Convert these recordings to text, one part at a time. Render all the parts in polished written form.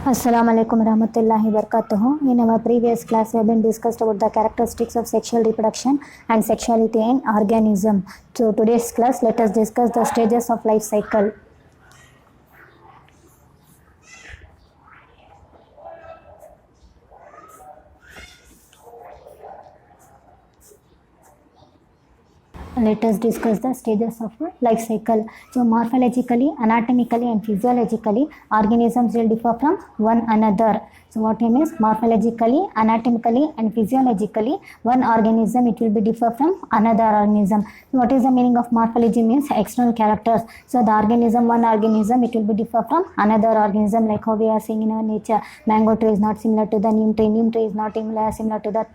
Assalamu alaikum warahmatullahi wabarakatuh. In our previous class, we have been discussed about the characteristics of sexual reproduction and sexuality in organism. So today's class, let us discuss the stages of life cycle. Let us discuss the stages of life cycle. So morphologically, anatomically and physiologically, organisms will differ from one another. So what it means, morphologically, anatomically and physiologically, one organism it will be differ from another organism. So what is the meaning of morphology? Means external characters. So the organism, one organism, it will be differ from another organism, like how we are seeing in our nature. Mango tree is not similar to the neem tree is not similar to the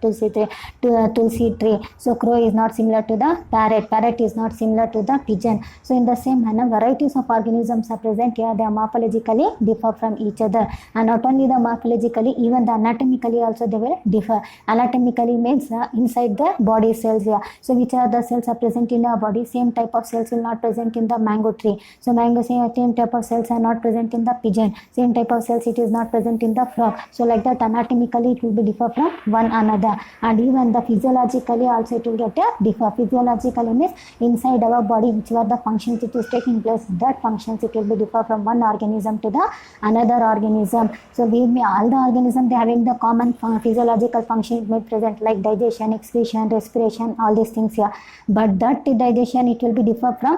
tulsi tree. So crow is not similar to the parrot is not similar to the pigeon. So in the same manner, varieties of organisms are present here. They are morphologically differ from each other, and not only the morphologically, even the anatomically also they will differ. Anatomically means inside the body cells here. So which are the cells are present in our body? Same type of cells will not present in the mango tree. So same type of cells are not present in the pigeon. Same type of cells it is not present in the frog. So like that, anatomically it will be differ from one another, and even the physiologically also it will get a differ. Physiologically means inside our body, which are the functions it is taking place, that functions it will be differ from one organism to the another organism. So all the organisms they having the common physiological function it may present, like digestion, excretion, respiration, all these things here. But that digestion it will be differ from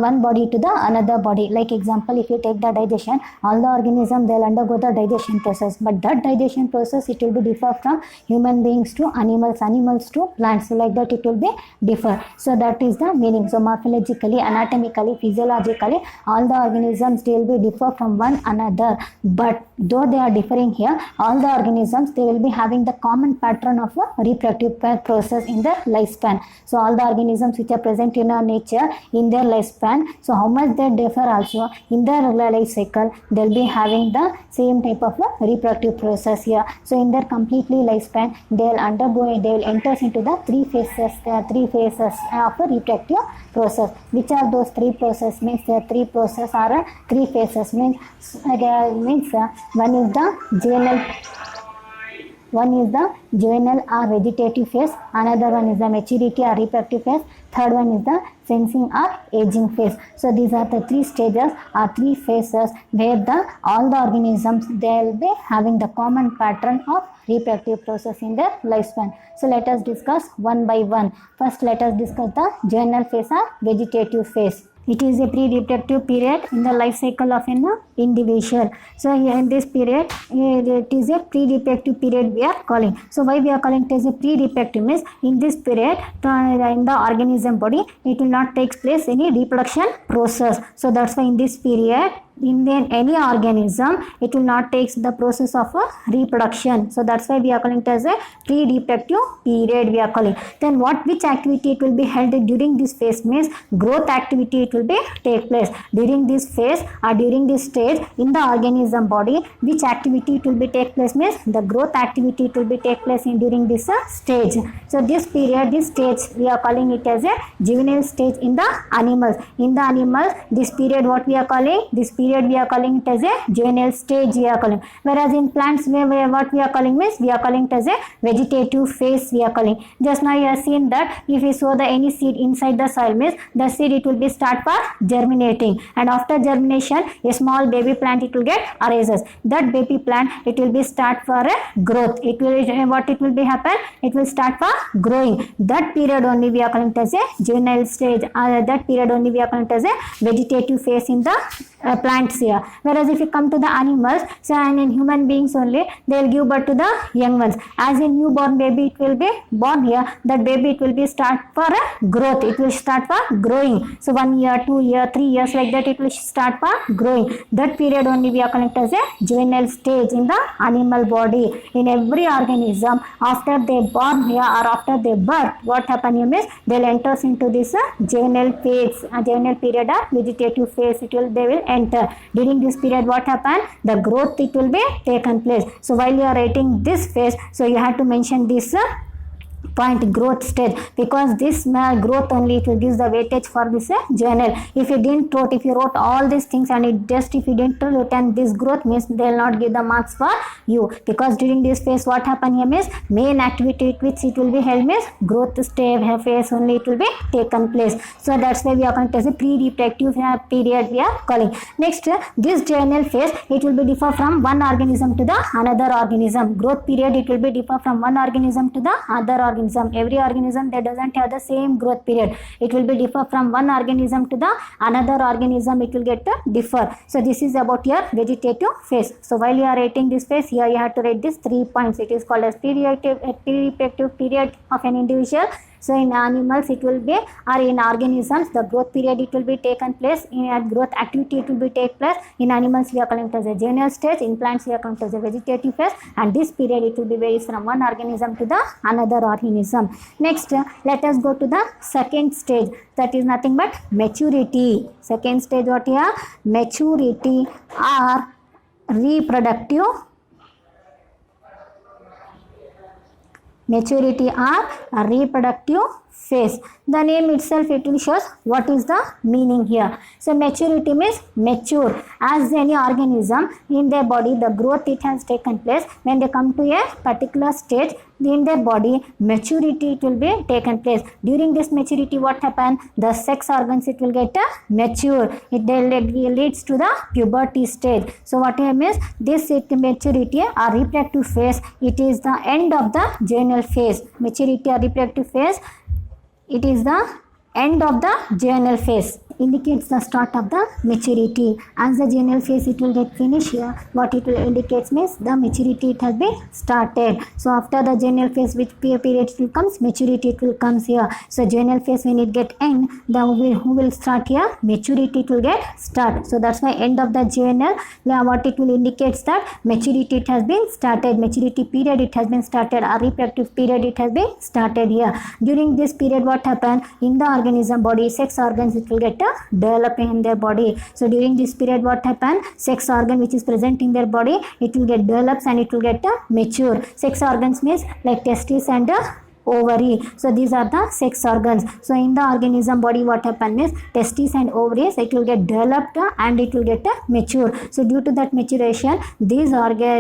one body to the another body. Like example, if you take the digestion, all the organisms they'll undergo the digestion process, but that digestion process it will be differ from human beings to animals to plants. So like that it will be differ. So that is the meaning. So morphologically, anatomically, physiologically, all the organisms they will be differ from one another. But though they are differing here, all the organisms they will be having the common pattern of a reproductive process in their lifespan. So all the organisms which are present in our nature in their lifespan, so how much they differ also in their life cycle, they'll be having the same type of a reproductive process here. So in their completely lifespan, they will enter into the three phases of a reproductive process. Which are those three processes? Means the three processes are three phases. Means one is the juvenile or vegetative phase, another one is the maturity or reproductive phase, third one is the sensing or aging phase. So these are the three stages or three phases where all the organisms they will be having the common pattern of reproductive process in their lifespan. So let us discuss one by one. First, let us discuss the juvenile phase or vegetative phase. It is a pre-reproductive period in the life cycle of an individual. So here in this period, it is a pre-reproductive period we are calling. So why we are calling it as a pre-reproductive means in this period, in the organism body, it will not take place any reproduction process. So that's why in this period, in any organism, it will not take the process of reproduction. So that's why we are calling it as a pre-reproductive period we are calling. Then which activity it will be held during this phase means growth activity it will be take place during this phase or during this stage in the organism body. Which activity it will be take place means the growth activity it will be take place during this stage. So this stage we are calling it as a juvenile stage in the animals. In the animals, this period what we are calling, we are calling it as a juvenile stage we are calling. Whereas in plants what we are calling means we are calling it as a vegetative phase we are calling. Just now you have seen that if we sow any seed inside the soil means the seed it will be start for germinating, and after germination a small baby plant it will get arises. That baby plant it will be start for a growth. It will be happen, it will start for growing. That period only we are calling it as a juvenile stage. That period only we are calling it as a vegetative phase in the plants here. Whereas if you come to the animals, so and in human beings only, they will give birth to the young ones. As a newborn baby it will be born here, that baby it will be start for a growth, it will start for growing. So 1 year, 2 year, 3 years like that it will start for growing. That period only we are calling it as a juvenile stage in the animal body. In every organism, after they born here or after they birth, what happen here means they will enter into this juvenile phase, juvenile period or vegetative phase they will enter. During this period what happen, the growth it will be taken place. So while you are writing this phase, so you have to mention this point growth stage, because this growth only it will give the weightage for this journal. If you wrote all these things and if you didn't written this growth, means they will not give the marks for you, because during this phase what happen here means main activity which it will be held means growth stage phase only it will be taken place. So that's why we are calling it as a pre-reproductive period we are calling. Next, this journal phase it will be differ from one organism to the another organism. Growth period it will be differ from one organism to the other organism. Every organism that doesn't have the same growth period, it will be differ from one organism to the another organism, it will get differ. So this is about your vegetative phase. So while you are rating this phase, here you have to rate this 3 points. It is called as pre-reproductive period of an individual. So in animals it will be, or in organisms the growth period it will be taken place, in a growth activity it will be take place. In animals we are calling it as a general stage, in plants we are calling it as a vegetative phase, and this period it will be varies from one organism to the another organism. Next, let us go to the second stage, that is nothing but maturity. Second stage what here? Maturity or reproductive phase. The name itself it will shows what is the meaning here. So maturity means mature. As any organism in their body, the growth it has taken place. When they come to a particular stage in their body, maturity it will be taken place. During this maturity what happen? The sex organs it will get mature. It leads to the puberty stage. So what it means, this maturity or reproductive phase, it is the end of the general phase. Maturity or reproductive phase, it is the end of the general phase, indicates the start of the maturity. As the general phase it will get finished here, what it will indicate means the maturity it has been started. So after the general phase which period will comes, maturity it will comes here. So general phase when it get end, the who will start here? Maturity it will get start. So that's why end of the general, what it will indicates that maturity it has been started, maturity period it has been started, or reproductive period it has been started here. During this period what happened? In the organism body, sex organs it will get developing in their body. So during this period what happen? Sex organ which is present in their body, it will get develops and it will get mature. Sex organs means like testes and ovary. So these are the sex organs. So in the organism body what happen is testes and ovaries it will get developed and it will get mature. So due to that maturation, these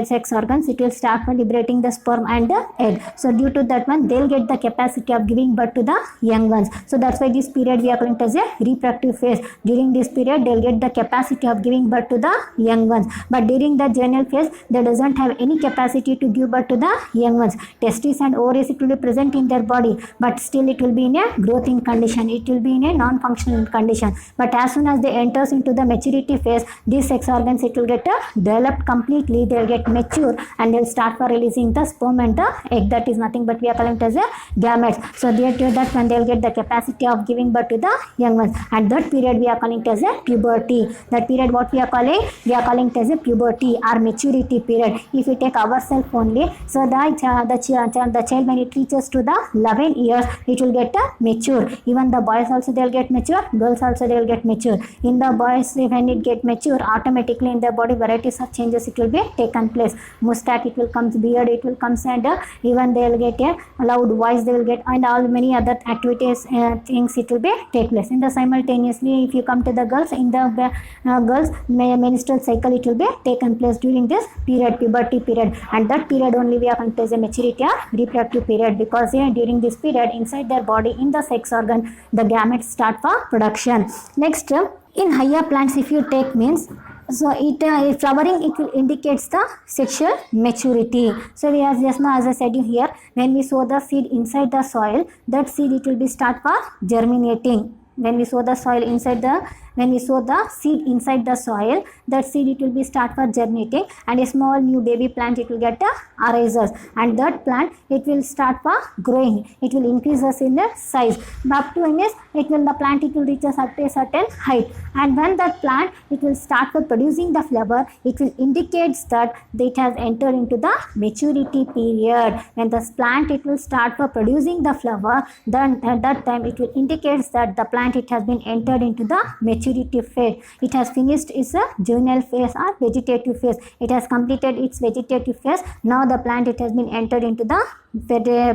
sex organs it will start for liberating the sperm and the egg. So due to that one, they'll get the capacity of giving birth to the young ones. So that's why this period we are calling it as a reproductive phase. During this period they'll get the capacity of giving birth to the young ones. But during the general phase they doesn't have any capacity to give birth to the young ones. Testes and ovaries it will be present in their body, but still it will be in a growing condition, it will be in a non-functional condition. But as soon as they enters into the maturity phase, these sex organs it will get developed completely, they will get mature and they will start for releasing the sperm and the egg. That is nothing but we are calling it as a gametes. So due to that when they will get the capacity of giving birth to the young ones, and that period we are calling it as a puberty. That period what we are calling? We are calling it as a puberty or maturity period. If we take ourselves only, so the child when it reaches to the 11 years it will get mature. Even the boys also they will get mature, girls also they will get mature. In the boys when it get mature, automatically in their body varieties of changes it will be taken place. Mustache it will comes, beard it will comes, and even they will get a loud voice they will get, and all many other activities things it will be take place. In the simultaneously if you come to the girls, in the girls menstrual cycle it will be taken place during this period, puberty period, and that period only we are calling as a maturity or reproductive period, because during this period inside their body in the sex organ the gametes start for production. Next, in higher plants if you take means, so it flowering it will indicates the sexual maturity. So we as just now as I said you here, when we sow the seed inside the soil, that seed it will be start for germinating. When we sow the soil inside the when we sow the seed inside the soil, that seed it will be start for germinating, and a small new baby plant it will get arises, and that plant it will start for growing, it will increase us in the size. Up to the plant it will reach a certain height, and when that plant it will start for producing the flower, it will indicates that it has entered into the maturity period. When the plant it will start for producing the flower, then at that time it will indicates that the plant it has been entered into the maturity maturity phase. It has finished its juvenile phase or vegetative phase. It has completed its vegetative phase. Now the plant, it has been entered into the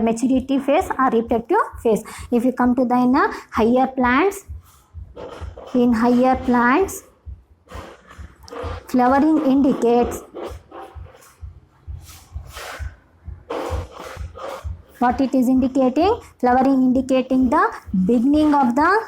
maturity phase or reproductive phase. If you come to the higher plants, in higher plants, flowering indicates what it is indicating. Flowering indicating the beginning of the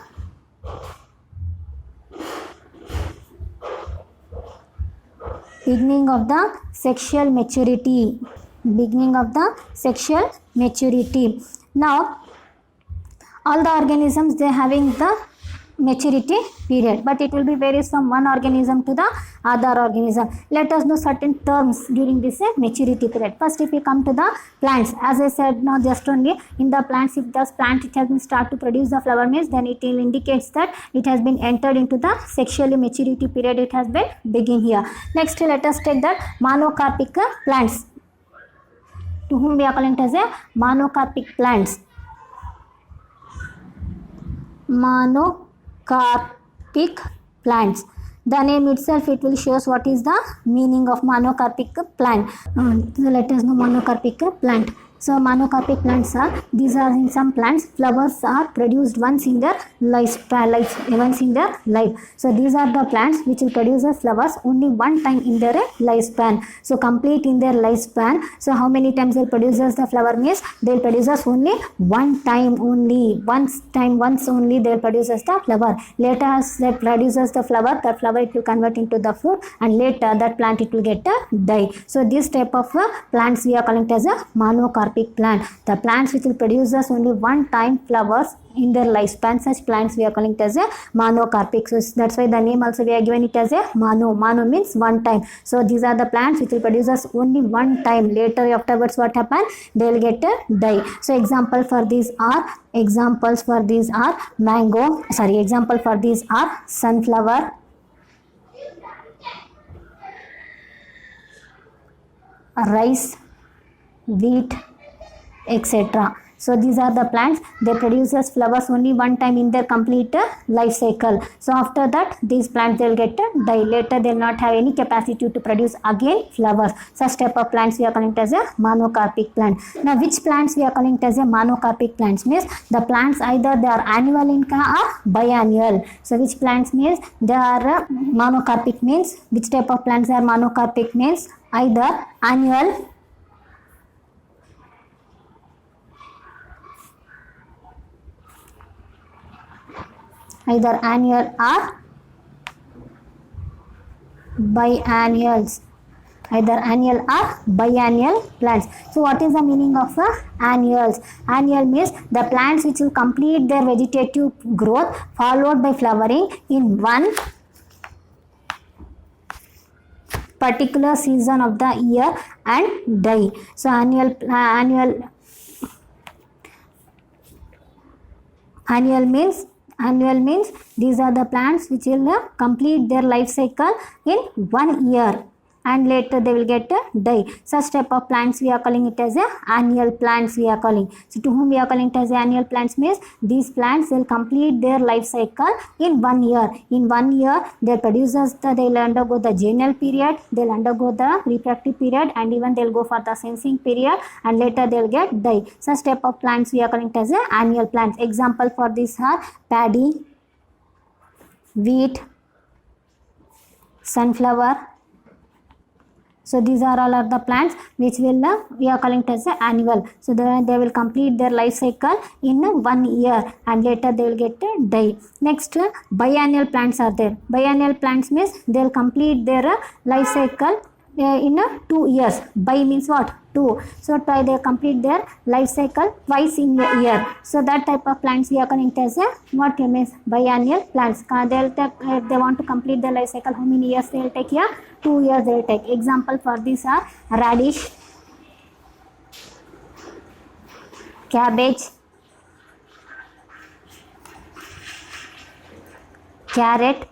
sexual maturity. Beginning of the sexual maturity. Now all the organisms, they having the maturity period, but it will be varies from one organism to the other organism. Let us know certain terms during this maturity period. First, if we come to the plants, as I said now just only, in the plants, if the plant it has been start to produce the flower means, then it will indicates that it has been entered into the sexually maturity period. It has been begin here. Next, let us take that monocarpic plants, to whom we are calling it as a monocarpic plants. Monocarpic plants. The name itself, it will shows what is the meaning of monocarpic plant. So let us know monocarpic plant. So monocarpic plants are, these are in some plants, flowers are produced once in their once in their life. So these are the plants which will produce the flowers only one time in their lifespan. So complete in their lifespan. So how many times they'll produce the flower means, they'll produce only one time only. Once only they'll produce the flower. Later as they produces the flower, that flower it will convert into the fruit, and later that plant it will get die. So this type of plants we are calling it as a monocarpic plant. The plants which will produce us only one time flowers in their lifespan, such plants we are calling it as a monocarpic. So that's why the name also we are given it as a mono. Mono means one time. So these are the plants which will produce us only one time. Later afterwards what happen? They will get die. So examples for these are mango. Example for these are sunflower, rice, wheat, etc. So these are the plants, they produces flowers only one time in their complete life cycle. So after that these plants they will get die. Later they will not have any capacity to produce again flowers. Such type of plants we are calling it as a monocarpic plant. Now which plants we are calling it as a monocarpic plants means, the plants either they are annual in or biennial. So which plants means they are monocarpic means, which type of plants are monocarpic means, either annual or biennials. Either annual or biennial plants. So what is the meaning of annuals? Annual means the plants which will complete their vegetative growth followed by flowering in one particular season of the year and die. So annual means these are the plants which will complete their life cycle in 1 year and later they will get die. Such type of plants we are calling it as annual plants we are calling. So to whom we are calling it as annual plants means, these plants will complete their life cycle in 1 year. In 1 year their producers they will undergo the juvenile period, they will undergo the reproductive period, and even they will go for the sensing period, and later they will get die. Such type of plants we are calling it as annual plants. Example for this are paddy, wheat, sunflower. So these are all of the plants which will we are calling it as annual. So they will complete their life cycle in 1 year and later they will get die. Next, biennial plants are there. Biennial plants means they will complete their life cycle in 2 years. Bi means what? 2. So they complete their life cycle twice in a year. So that type of plants we are calling it as what means biennial plants. They want to complete their life cycle, how many years they will take here? 2 years they will take. Example for these are radish, cabbage, carrot,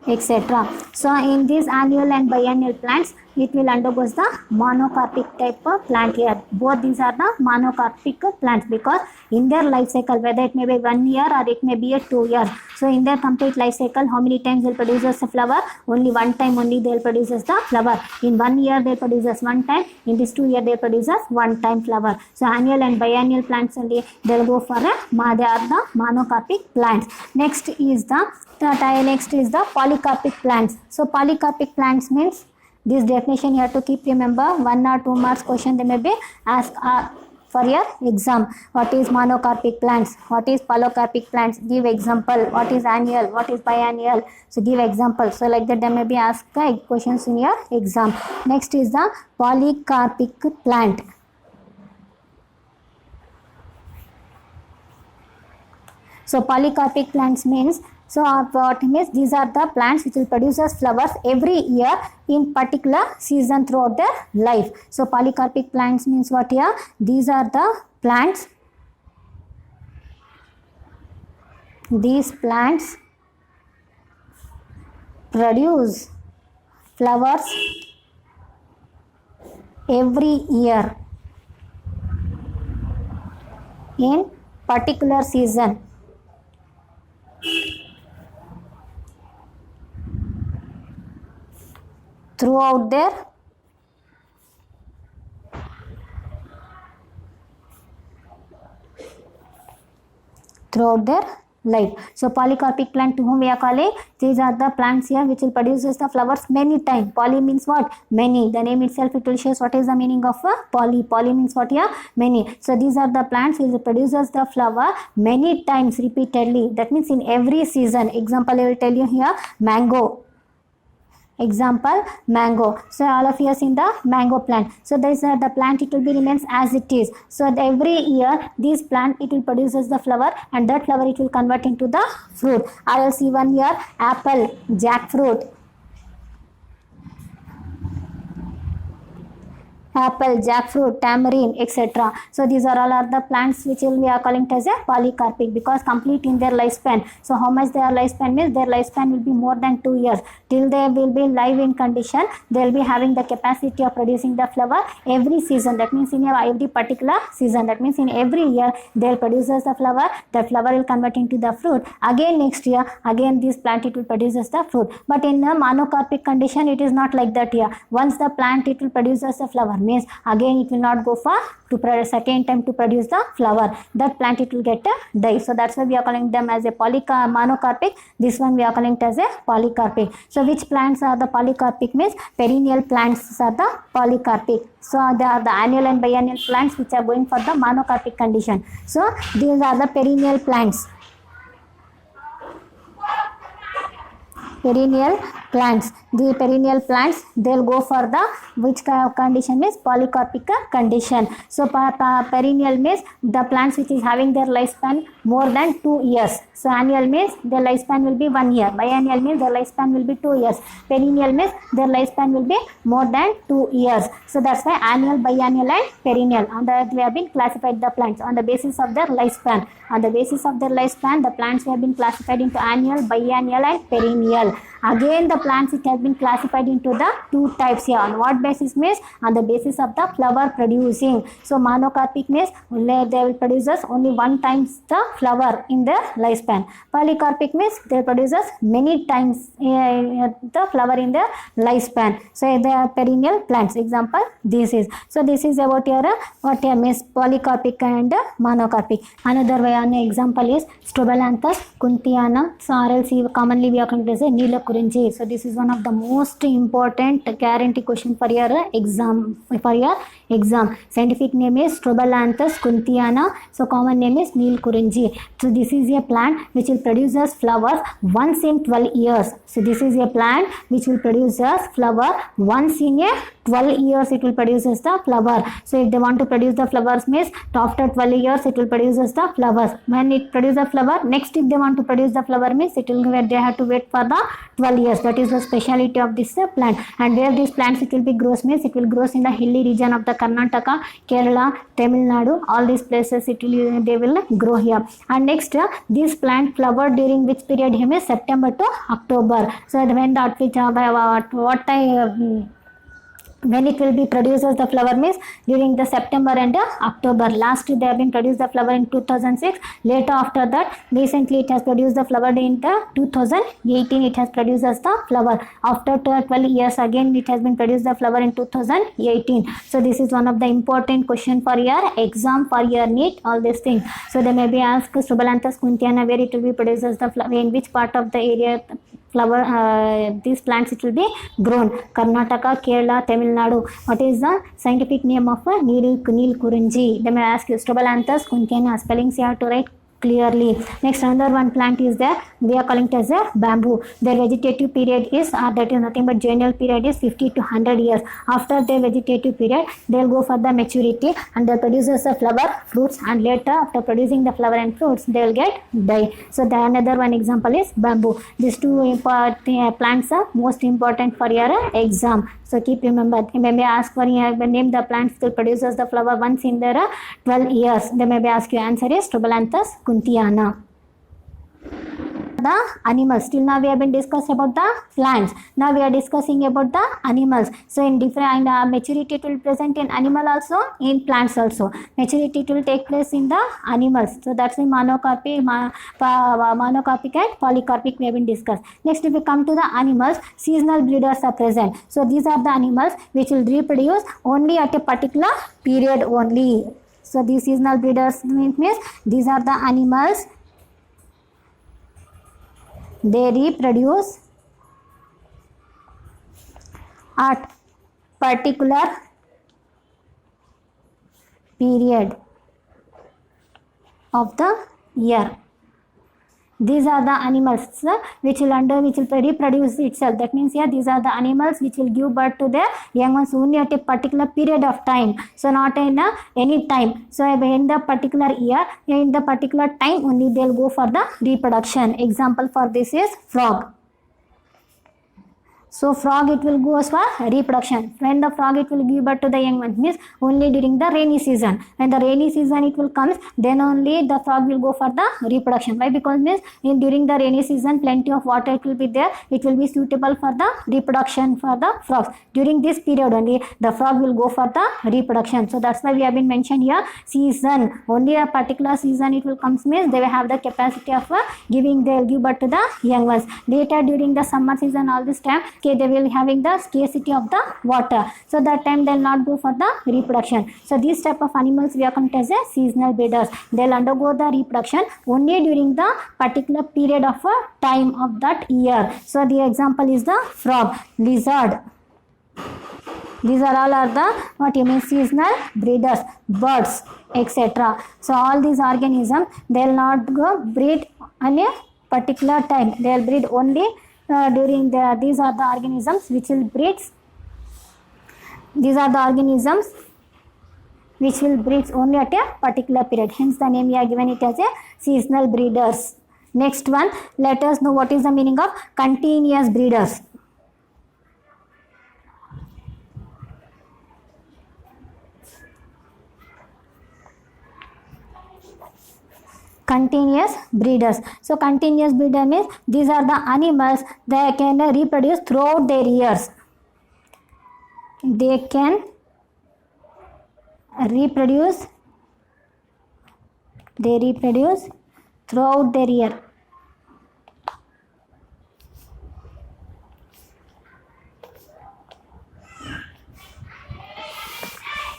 etc. So in these annual and biennial plants it will undergoes the monocarpic type of plant here. Both these are the monocarpic plants because in their life cycle, whether it may be 1 year or it may be a 2 years, so in their complete life cycle, how many times they'll produce a flower? Only one time only they'll produce the flower. In 1 year they produce one time, in this 2 year they produce one time flower. So annual and biennial plants only they'll go for they are the monocarpic plants. Next is the polycarpic plants. So polycarpic plants means, this definition you have to keep remember, 1 or 2 marks question they may be asked for your exam. What is monocarpic plants? What is polycarpic plants? Give example. What is annual? What is biennial? So give example. So like that they may be asked questions in your exam. Next is the polycarpic plant. So polycarpic plants means, so what means, these are the plants which will produce flowers every year in particular season throughout their life. So polycarpic plants means what here? These are the plants. These plants produce flowers every year in particular season. Throughout their life. So polycarpic plant, to whom we are calling, these are the plants here which will produce the flowers many times. Poly means what? Many. The name itself it will show what is the meaning of poly. Poly means what here? Many. So these are the plants which produces the flower many times repeatedly. That means in every season. Example I will tell you here, mango. Example, mango. So all of you have seen the mango plant. So there is the plant, it will be remains as it is. So every year this plant it will produces the flower, and that flower it will convert into the fruit. I will see one here, apple, jackfruit. Apple, jackfruit, tamarind, etc. So these are all are the plants which we are calling as a polycarpic because complete in their lifespan. So how much their lifespan means? Their lifespan will be more than 2 years. Till they will be live in condition, they will be having the capacity of producing the flower every season. That means in every particular season. That means in every year they will produce the flower. The flower will convert into the fruit. Again next year, again this plant it will produce the fruit. But in a monocarpic condition, it is not like that here. Once the plant it will produce the flower, means again it will not go for to second time to produce the flower. That plant it will get die. So that's why we are calling them as a monocarpic. This one we are calling it as a polycarpic. So which plants are the polycarpic means? Perennial plants are the polycarpic. So they are the annual and biennial plants which are going for the monocarpic condition. So these are the perennial plants. Perennial plants. The perennial plants they'll go for the which condition means polycarpic condition. So perennial means the plants which is having their lifespan more than 2 years. So annual means their lifespan will be 1 year. Biennial means their lifespan will be 2 years. Perennial means their lifespan will be more than 2 years. So that's why annual, biennial and perennial. On that we have been classified the plants on the basis of their lifespan. On the basis of their lifespan, the plants have been classified into annual, biennial and perennial. Again the plants it has been classified into the 2 types here. On what basis means? On the basis of the flower producing. So monocarpic means they will produce only one times the flower in their lifespan. Polycarpic means they produce many times the flower in their lifespan. So they are perennial plants. Example this is. So this is about your what means polycarpic and monocarpic. Another way an example is Strobilanthes kuntiana. So or else commonly we are calling it as a Neelakurinji. So this is one of the most important guarantee question for your exam. Scientific name is Strobilanthes kuntiana. So common name is Neelakurinji. So this is a plant which will produce flowers once in 12 years. So this is a plant which will produce flower once in a 12 years it will produce the flower. So if they want to produce the flowers means after 12 years it will produce the flowers. When it produces the flower, next if they want to produce the flower means it will they have to wait for the 12 years. That is the speciality of this plant. And where these plants it will be grows means it will grows in the hilly region of the Karnataka, Kerala, Tamil Nadu, all these places it will they will grow here. And next this plant flower during which period here is September to October. So when that which what time when it will be produces the flower means during the September and October. Last they have been produced the flower in 2006. Later after that recently it has produced the flower in the 2018. It has produced as the flower. After 12 years again it has been produced the flower in 2018. So this is one of the important question for your exam, for your NEET, all these things. So they may be asked Strobilanthus kunthiana, where it will be produces the flower, in which part of the area flower these plants it will be grown. Karnataka, Kerala, Tamil Nadu. What is the scientific name of Nilkurunji? They may ask you Strobilanthus kunthiana. Spellings you have to write clearly. Next, another one plant is there. We are calling it as a bamboo. Their vegetative period is, that is nothing but general period is 50 to 100 years. After their vegetative period, they will go for the maturity and they produces the flower, fruits, and later after producing the flower and fruits, they will get dye. So the another one example is bamboo. These two plants are most important for your exam. So keep remember. They may be asked for name the plants that produces the flower once in their 12 years. They may be asked you answer is Strobilanthus kunthiana. The animals. Till now we have been discussed about the plants. Now we are discussing about the animals. So in different maturity it will present in animal also, in plants also. Maturity it will take place in the animals. So that's the monocarpic and polycarpic we have been discussed. Next, if we come to the animals, seasonal breeders are present. So these are the animals which will reproduce only at a particular period only. So these seasonal breeders means these are the animals. They reproduce at particular period of the year. These are the animals which will reproduce itself. That means these are the animals which will give birth to their young ones only at a particular period of time. So not in any time. So in the particular year, in the particular time only they will go for the reproduction. Example for this is frog. So frog it will go for reproduction. When the frog it will give birth to the young ones means only during the rainy season. When the rainy season it will come, then only the frog will go for the reproduction. Why? Because means during the rainy season plenty of water it will be there. It will be suitable for the reproduction for the frogs. During this period only the frog will go for the reproduction. So that's why we have been mentioned here season. Only a particular season it will come means they will have the capacity of they will give birth to the young ones. Later during the summer season all this time they will be having the scarcity of the water. So that time they will not go for the reproduction. So these type of animals we are called as a seasonal breeders. They will undergo the reproduction only during the particular period of time of that year. So the example is the frog, lizard. These are all are the seasonal breeders, birds, etc. So all these organisms they will not go breed on a particular time. They will breed only during these are the organisms which will breed. These are the organisms which will breed only at a particular period. Hence the name we are given it as a seasonal breeders. Next one, let us know what is the meaning of continuous breeders. Continuous breeders. So continuous breeder means these are the animals that can reproduce throughout their years. They can reproduce. They reproduce throughout their year.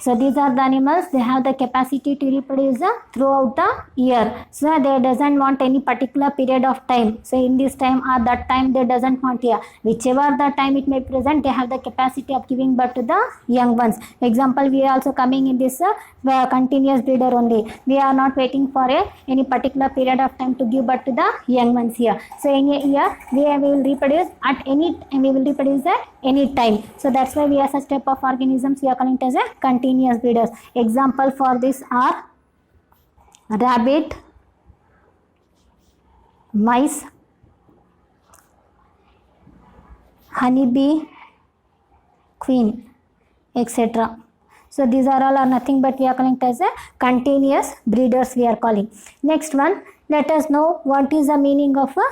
So these are the animals, they have the capacity to reproduce throughout the year. So they doesn't want any particular period of time. So in this time or that time they doesn't want here. Whichever the time it may present, they have the capacity of giving birth to the young ones. Example, we are also coming in this continuous breeder only. We are not waiting for any particular period of time to give birth to the young ones here. So in a year, we will reproduce at any time. We will reproduce at any time. So that's why we are such type of organisms we are calling it as a continuous breeders. Example for this are rabbit, mice, honeybee, queen, etc. So these are all are nothing but we are calling it as a continuous breeders we are calling. Next one, let us know what is the meaning of a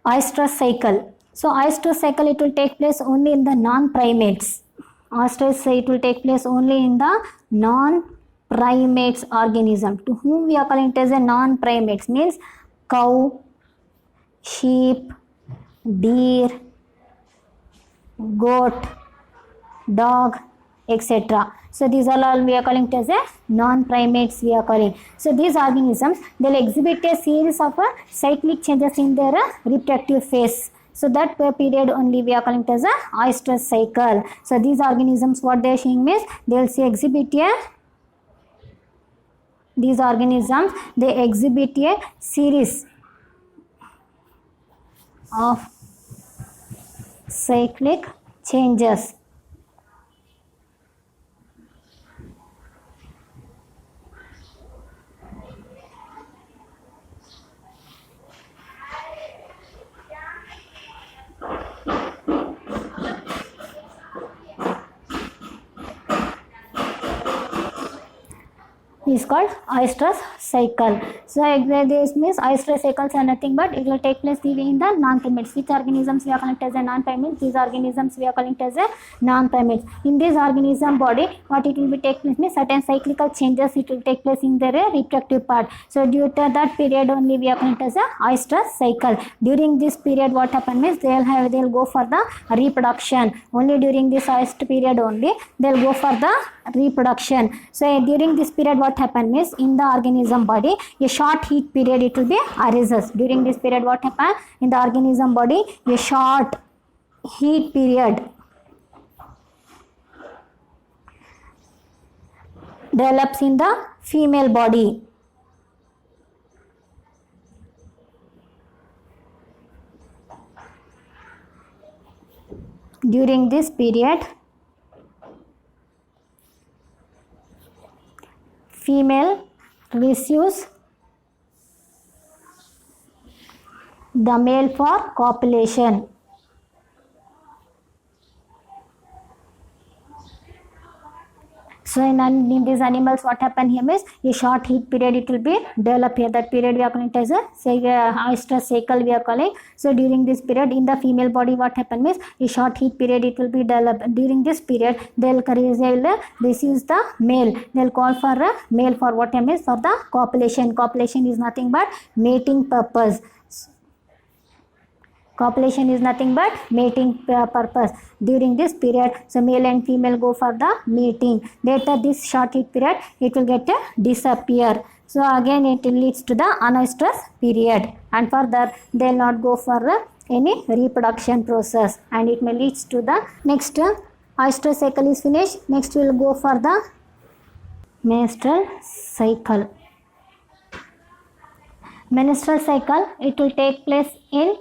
oestrus cycle. So oestrus cycle it will take place only in the non-primates. Ostrich, it will take place only in the non-primates organism. To whom we are calling it as a non-primates means cow, sheep, deer, goat, dog, etc. So these are all we are calling it as a non-primates we are calling. So these organisms, they'll exhibit a series of cyclic changes in their reproductive phase. So that period only we are calling it as a oestrus cycle. So these organisms, what they are showing means they'll exhibit a these organisms they exhibit a series of cyclic changes. Is called oestrus cycle. So this means oestrus cycles are nothing but it will take place in the non-primates. Which organisms we are calling as a non-primates? These organisms we are calling as a non-primates. In this organism body, what it will be take place means certain cyclical changes it will take place in their reproductive part. So due to that period only we are calling as a oestrus cycle. During this period, what happens means they'll go for the reproduction. Only during this oestrus period only they'll go for the reproduction. So during this period, what happens means in the organism body a short heat period it will be arises. During this period, what happens in the organism body a short heat period develops in the female body. During this period, female receives the male for copulation. So in these animals, what happen here is a short heat period it will be develop here. That period we are calling it as a oestrus cycle we are calling. So during this period in the female body, what happen is a short heat period it will be developed. During this period they'll receive the male. They'll call for a male for what is for the copulation. Copulation is nothing but mating purpose. Copulation is nothing but mating purpose. During this period, so male and female go for the mating. Later this short heat period, it will get disappear. So again it leads to the anoestrus period, and further they will not go for any reproduction process, and it may leads to the next oestrus cycle is finished. Next we will go for the menstrual cycle. Menstrual cycle, it will take place in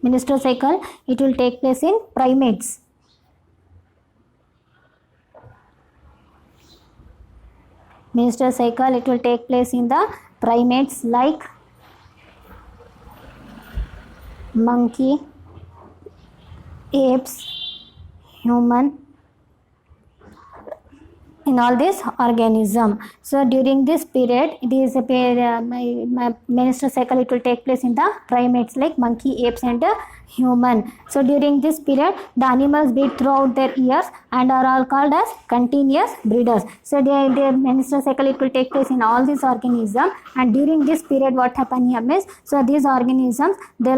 menstrual cycle it will take place in primates. Menstrual cycle it will take place in the primates like monkey, apes, human, in all this organism. So during this period, it is a menstrual cycle it will take place in the primates like monkey, apes and human. So during this period the animals breed throughout their years and are all called as continuous breeders. So their menstrual cycle it will take place in all these organisms, and during this period what happen here is, so these organisms they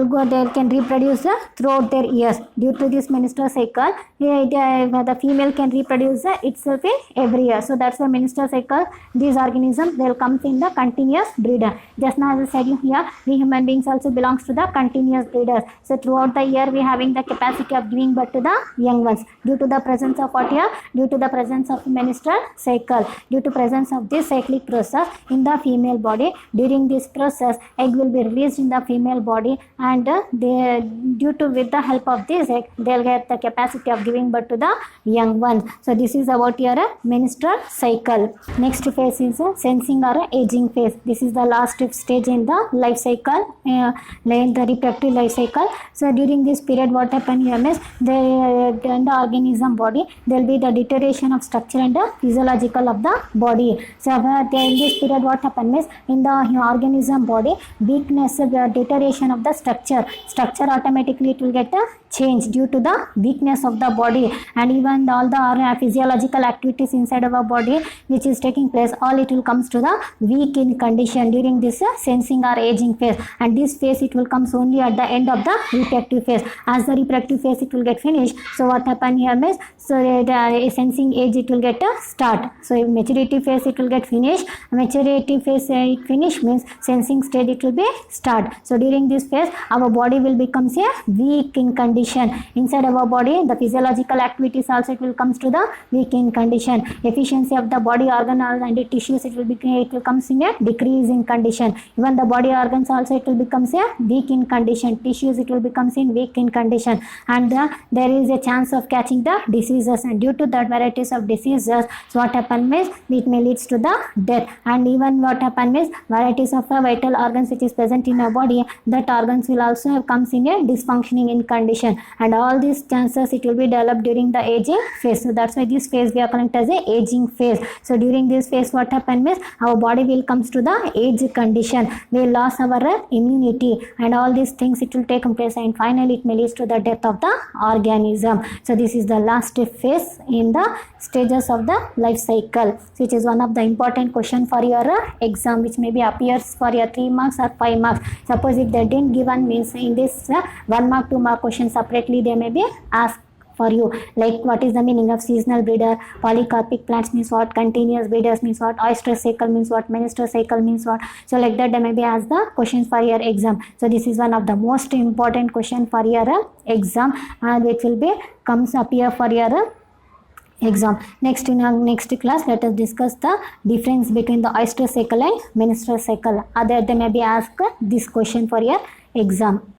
can reproduce throughout their years. Due to this menstrual cycle the female can reproduce itself in every year. So that's the menstrual cycle. These organisms they'll come in the continuous breeder. Just now as I said here, we human beings also belongs to the continuous breeders. So throughout the year we having the capacity of giving birth to the young ones due to the presence of what here, due to the presence of menstrual cycle, due to presence of this cyclic process in the female body. During this process egg will be released in the female body, and with the help of this egg they'll get the capacity of giving birth to the young ones. So this is about your menstrual menstrual cycle. Next phase is sensing or aging phase. This is the last stage in the life cycle, in the reproductive life cycle. So during this period, what happens here is in the organism body there will be the deterioration of structure and the physiological of the body. So in this period, what happens is in the organism body, weakness, deterioration of the structure automatically it will get change due to the weakness of the body, and even all the physiological activities inside our body which is taking place, all it will comes to the weak in condition during this sensing or aging phase. And this phase it will comes only at the end of the reproductive phase. As the reproductive phase it will get finished, so what happen here means, so the sensing age it will get start. So if maturity phase it will get finished, maturity phase it finish means sensing stage it will be start. So during this phase our body will becomes a weak in condition. Inside our body the physiological activities also it will comes to the weak in condition. Efficiency of the body organ and the tissues it will comes in a decrease in condition. Even the body organs also it will becomes a weak in condition. Tissues it will becomes in weak in condition, and there is a chance of catching the diseases, and due to that varieties of diseases, so what happen is it may leads to the death. And even what happen is varieties of vital organs which is present in our body, that organs will also comes in a dysfunctioning in condition, and all these chances it will be developed during the aging phase. So that's why this phase we are calling it as a aging phase. So during this phase what happens is our body will comes to the age condition, we lose our immunity, and all these things it will take place, and finally it may lead to the death of the organism. So this is the last phase in the stages of the life cycle, which is one of the important question for your exam, which maybe appears for your 3 marks or 5 marks. Suppose if they didn't given means in this 1 mark 2 mark question separately they may be asked for you, like what is the meaning of seasonal breeder, polycarpic plants means what, continuous breeders means what, oyster cycle means what, menstrual cycle means what. So like that they may be asked the questions for your exam. So this is one of the most important question for your exam, and it will be comes appear for your exam. Next, in our next class let us discuss the difference between the oyster cycle and menstrual cycle. Other they may be asked this question for your exam.